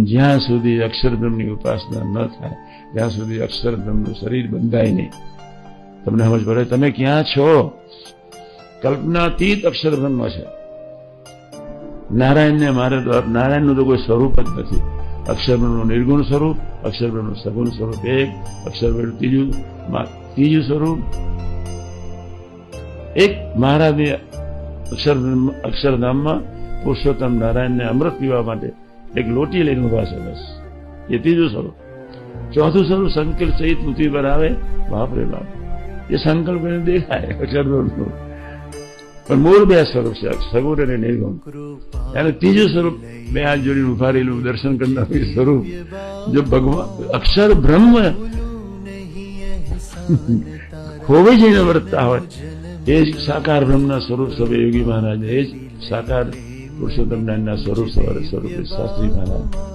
જ્યાં સુધી અક્ષરબ્રહ્મની ઉપાસના ન થાય ત્યાં સુધી અક્ષરબ્રહ્મનું શરીર બંધાય નહીં. તમને સમજ પડે? તમે ક્યાં છો? કલ્પનાતીત અક્ષરબ્રહ્મ છે. નારાયણને મારે તો નારાયણનું તો કોઈ સ્વરૂપ જ નથી. અક્ષરબ્રહ્મનું નિર્ગુણ સ્વરૂપ, અક્ષરબ્રહ્મનું સગુણ સ્વરૂપ એક, અક્ષરબ્રહ્મનું ત્રીજું સ્વરૂપ એક. મહારાજની અક્ષરધામમાં પુરુષોત્તમ નારાયણને અમૃત પીવા માટે એક લોટી લઈને ઉભા છે, બસ. એ ત્રીજું સ્વરૂપ. ચોથું સ્વરૂપ સંકલ્પ સહિત પૃથ્વી પર આવે, બાપરે બાપ, એ સંકલ્પ એને દેખાય અક્ષરબ્રહ્મનું. પણ મૂળ બે સ્વરૂપ છે, સગુણ અને નિર્ગુણ. અને ત્રીજું સ્વરૂપ બે હાથ જોડીને ઉભા રહેલું દર્શન કરનારું સ્વરૂપ. જો ભગવાન અક્ષર બ્રહ્મ ખોવાઈ જઈને વર્તતા હોય, એ જ સાકાર બ્રહ્મના સ્વરૂપ સ્વરૂપે યોગી મહારાજ, એ જ સાકાર પુરુષોત્તમ નારાયણના સ્વરૂપ શાસ્ત્રી મહારાજ.